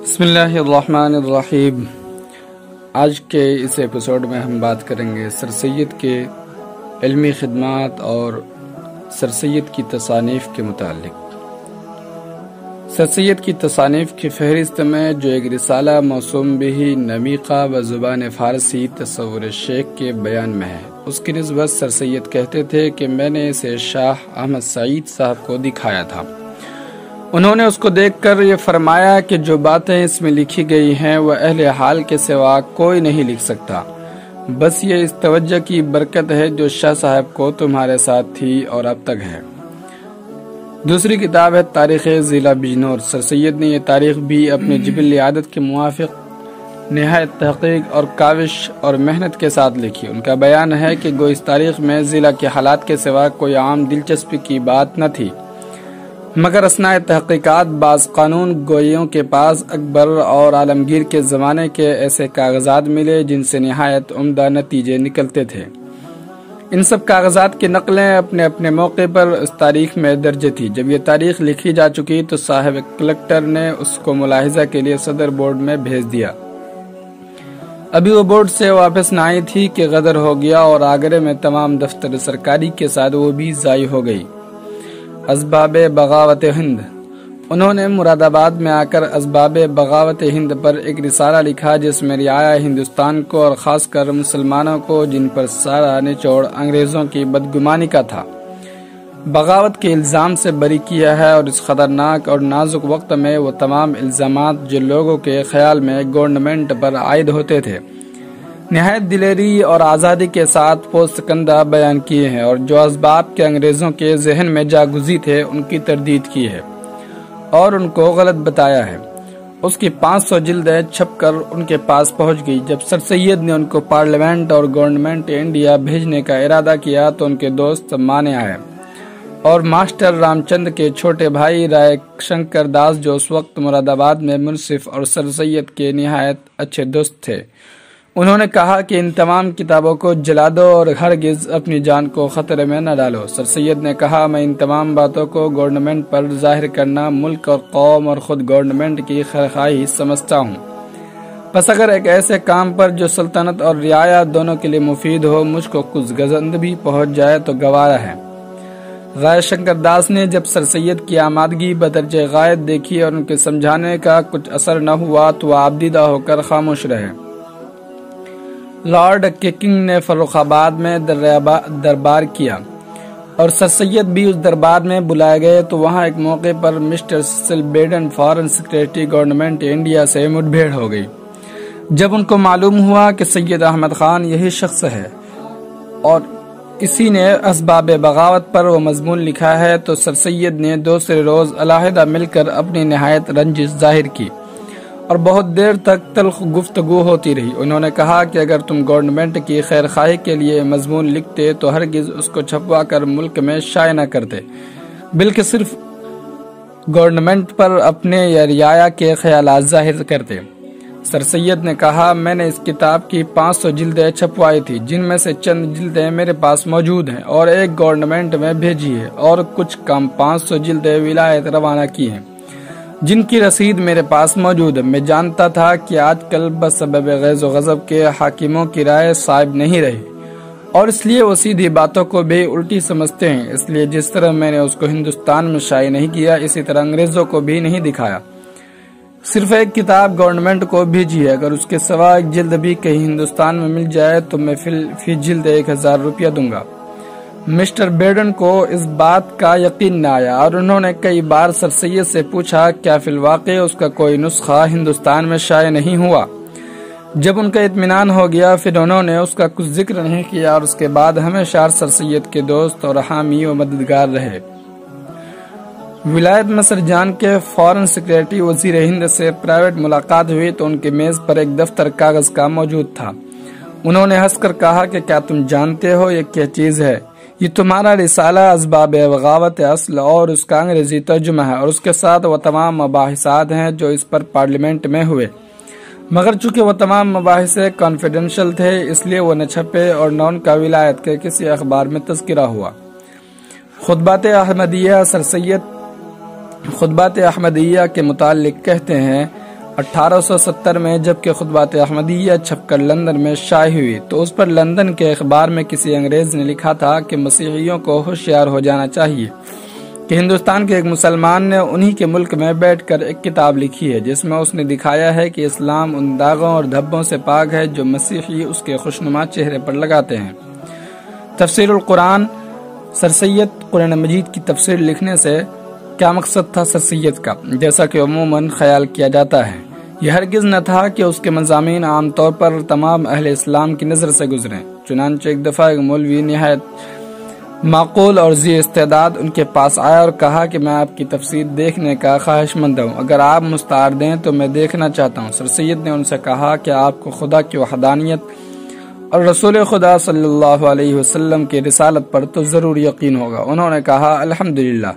بسم اللہ الرحمن الرحیم۔ آج کے اس ایپیسوڈ میں ہم بات کریں گے سر سید کے علمی خدمات اور سر سید کی تصانیف کے متعلق۔ سر سید کی تصانیف کی فہرست میں جو ایک رسالہ موسوم بہ نمیقہ و زبان فارسی تصور شیخ کے بیان میں ہے، اس کی نسبت سر سید کہتے تھے کہ میں نے اسے شاہ احمد سعید صاحب کو دکھایا تھا۔ انہوں نے اس کو دیکھ کر یہ فرمایا کہ جو باتیں اس میں لکھی گئی ہیں وہ اہل حال کے سوا کوئی نہیں لکھ سکتا، بس یہ اس توجہ کی برکت ہے جو شاہ صاحب کو تمہارے ساتھ تھی اور اب تک ہے۔ دوسری کتاب ہے تاریخ ضلع بجنور۔ سر سید نے یہ تاریخ بھی اپنی جبلی عادت کے موافق نہایت تحقیق اور کاوش اور محنت کے ساتھ لکھی۔ ان کا بیان ہے کہ گو اس تاریخ میں ضلع کے حالات کے سوا کوئی عام دلچسپی کی بات نہ تھی، مگر اثناء تحقیقات بعض قانون گوئیوں کے پاس اکبر اور عالمگیر کے زمانے کے ایسے کاغذات ملے جن سے نہایت عمدہ نتیجے نکلتے تھے۔ ان سب کاغذات کی نقلیں اپنے اپنے موقع پر اس تاریخ میں درج تھی۔ جب یہ تاریخ لکھی جا چکی تو صاحب کلکٹر نے اس کو ملاحظہ کے لیے صدر بورڈ میں بھیج دیا۔ ابھی وہ بورڈ سے واپس نہ آئی تھی کہ غدر ہو گیا اور آگرے میں تمام دفتر سرکاری کے ساتھ وہ بھی ضائع ہو گئی۔ اسباب بغاوت ہند۔ انہوں نے مراد آباد میں آ کر اسباب بغاوت ہند پر ایک رسالہ لکھا جس میں رعایا ہندوستان کو اور خاص کر مسلمانوں کو، جن پر سارا نچوڑ انگریزوں کی بدگمانی کا تھا، بغاوت کے الزام سے بری کیا ہے، اور اس خطرناک اور نازک وقت میں وہ تمام الزامات جو لوگوں کے خیال میں گورنمنٹ پر عائد ہوتے تھے نہایت دلیری اور آزادی کے ساتھ پوست کندہ بیان کیے ہیں، اور جو اسباب کے انگریزوں کے ذہن میں جاگزی تھے ان کی تردید کی ہے اور ان کو غلط بتایا ہے۔ اس کی 500 جلدیں چھپ کر ان کے پاس پہنچ گئی۔ جب سر سید نے ان کو پارلیمنٹ اور گورنمنٹ انڈیا بھیجنے کا ارادہ کیا تو ان کے دوست مانے آئے، اور ماسٹر رام چند کے چھوٹے بھائی رائے شنکر داس جو اس وقت مراد آباد میں منصف اور سر سید کے نہایت اچھے دوست تھے، انہوں نے کہا کہ ان تمام کتابوں کو جلا دو اور ہرگز اپنی جان کو خطرے میں نہ ڈالو۔ سر سید نے کہا، میں ان تمام باتوں کو گورنمنٹ پر ظاہر کرنا ملک اور قوم اور خود گورنمنٹ کی خیرخواہی سمجھتا ہوں، بس اگر ایک ایسے کام پر جو سلطنت اور رعایا دونوں کے لیے مفید ہو مجھ کو کچھ گزند بھی پہنچ جائے تو گوارا ہے۔ رائے شنکر داس نے جب سر سید کی آمادگی بدرجہ غایت دیکھی اور ان کے سمجھانے کا کچھ اثر نہ ہوا تو وہ آبدیدہ ہو کر خاموش رہے۔ لارڈ ککنگ نے فروخ آباد میں دربار کیا اور سر سید بھی اس دربار میں بلائے گئے تو وہاں ایک موقع پر Mister Cecil Beadon foreign secretary government India سے مٹ بھیڑ ہو گئی۔ جب ان کو معلوم ہوا کہ سید احمد خان یہی شخص ہے اور اسی نے اسباب بغاوت پر وہ مضمون لکھا ہے تو سر سید نے دوسرے روز علیحدہ مل کر اپنی نہایت رنجش ظاہر کی اور بہت دیر تک تلخ گفتگو ہوتی رہی۔ انہوں نے کہا کہ اگر تم گورنمنٹ کی خیر خواہی کے لیے مضمون لکھتے تو ہرگز اس کو چھپوا کر ملک میں شائع نہ کرتے، بلکہ صرف گورنمنٹ پر اپنے یا رعایا کے خیالات ظاہر کرتے۔ سر سید نے کہا، میں نے اس کتاب کی 500 جلدیں چھپوائی تھی، جن میں سے چند جلدیں میرے پاس موجود ہیں اور ایک گورنمنٹ میں بھیجی ہے، اور کچھ کم 500 جلدیں ولایت روانہ کی ہیں جن کی رسید میرے پاس موجود ہے۔ میں جانتا تھا کہ آج کل بسبب غیظ و غضب کے حاکموں کی رائے صائب نہیں رہی، اور اس لیے وہ سیدھی باتوں کو بھی الٹی سمجھتے ہیں، اس لیے جس طرح میں نے اس کو ہندوستان میں شائع نہیں کیا اسی طرح انگریزوں کو بھی نہیں دکھایا۔ صرف ایک کتاب گورنمنٹ کو بھیجی ہے، اگر اس کے سوا ایک جلد بھی کہیں ہندوستان میں مل جائے تو میں فی جلد 1000 روپیہ دوں گا۔ مسٹر بیڈن کو اس بات کا یقین نہ آیا اور انہوں نے کئی بار سر سید سے پوچھا کیا فی الواقع اس کا کوئی نسخہ ہندوستان میں شائع نہیں ہوا۔ جب ان کا اطمینان ہو گیا پھر انہوں نے اس کا کچھ ذکر نہیں کیا اور اس کے بعد ہمیشہ سر سید کے دوست اور حامی و مددگار رہے۔ ولایت مصر جان کے فارن سیکریٹری وزیر ہند سے پرائیویٹ ملاقات ہوئی تو ان کے میز پر ایک دفتر کاغذ کا موجود تھا۔ انہوں نے ہنس کر کہا کہ کیا تم جانتے ہو یہ کیا چیز ہے؟ یہ تمہارا رسالہ اسباب بغاوت اصل اور اس کا انگریزی ترجمہ ہے، اور اس کے ساتھ وہ تمام مباحثات ہیں جو اس پر پارلیمنٹ میں ہوئے، مگر چونکہ وہ تمام مباحث کانفیڈنشل تھے اس لیے وہ نہ چھپے اور نہ ان کا ولایت کے کسی اخبار میں تذکرہ ہوا۔ خطبات احمدیہ۔ سر سید خطبات احمدیہ کے متعلق کہتے ہیں، 1870 میں جب کہ خطبات احمدیہ چھپ کر لندن میں شائع ہوئی تو اس پر لندن کے اخبار میں کسی انگریز نے لکھا تھا کہ مسیحیوں کو ہوشیار ہو جانا چاہیے کہ ہندوستان کے ایک مسلمان نے انہی کے ملک میں بیٹھ کر ایک کتاب لکھی ہے جس میں اس نے دکھایا ہے کہ اسلام ان داغوں اور دھبوں سے پاک ہے جو مسیحی اس کے خوشنما چہرے پر لگاتے ہیں۔ تفسیر القرآن سر سید قرآن مجید کی تفسیر لکھنے سے کیا مقصد تھا سر سید کا؟ جیسا کہ عموماً خیال کیا جاتا ہے، یہ ہرگز نہ تھا کہ اس کے مضامین عام طور پر تمام اہل اسلام کی نظر سے گزریں۔ چنانچہ ایک دفعہ ایک مولوی نہایت معقول اور ذی استعداد ان کے پاس آیا اور کہا کہ میں آپ کی تفسیر دیکھنے کا خواہش مند ہوں، اگر آپ مستعار دیں تو میں دیکھنا چاہتا ہوں۔ سر سید نے ان سے کہا کہ آپ کو خدا کی وحدانیت اور رسول خدا صلی اللہ علیہ وسلم کی رسالت پر تو ضرور یقین ہوگا۔ انہوں نے کہا الحمدللہ۔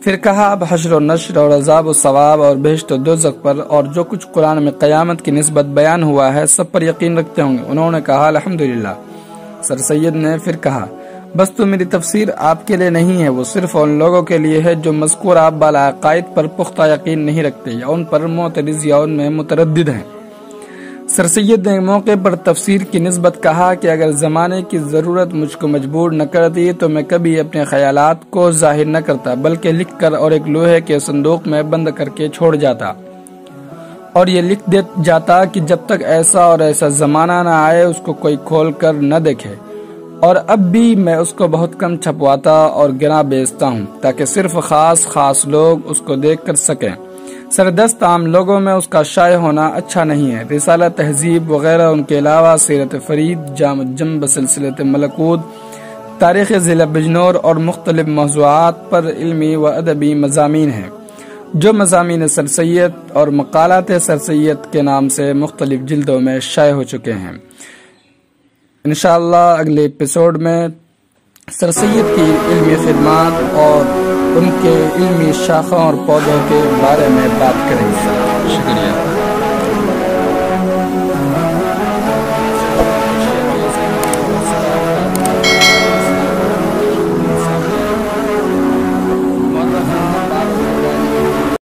پھر کہا اب حشر و نشر اور عذاب و ثواب اور بہشت و دوزخ پر اور جو کچھ قرآن میں قیامت کی نسبت بیان ہوا ہے سب پر یقین رکھتے ہوں گے؟ انہوں نے کہا الحمدللہ۔ سر سید نے پھر کہا بس تو میری تفسیر آپ کے لیے نہیں ہے، وہ صرف ان لوگوں کے لیے ہے جو مذکور آپ بالا عقائد پر پختہ یقین نہیں رکھتے یا ان پر معترض یا ان میں متردد ہیں۔ سر سید نے موقع پر تفسیر کی نسبت کہا کہ اگر زمانے کی ضرورت مجھ کو مجبور نہ کرتی تو میں کبھی اپنے خیالات کو ظاہر نہ کرتا بلکہ لکھ کر اور ایک لوہے کے صندوق میں بند کر کے چھوڑ جاتا اور یہ لکھ دے جاتا کہ جب تک ایسا اور ایسا زمانہ نہ آئے اس کو کوئی کھول کر نہ دیکھے، اور اب بھی میں اس کو بہت کم چھپواتا اور گنا بیچتا ہوں تاکہ صرف خاص لوگ اس کو دیکھ کر سکیں۔ سردست عام لوگوں میں اس کا شائع ہونا اچھا نہیں ہے۔ رسالہ تہذیب وغیرہ ان کے علاوہ سیرت فرید، جامع جم بسلسلۃ ملکوت، تاریخ ضلع بجنور اور مختلف موضوعات پر علمی و ادبی مضامین ہیں جو مضامین سر سید اور مقالات سر سید کے نام سے مختلف جلدوں میں شائع ہو چکے ہیں۔ انشاءاللہ اگلے ایپیسوڈ میں سر سید کی علمی خدمات اور ان کے علمی شاخوں اور پودوں کے بارے میں بات کریں گے۔ شکریہ۔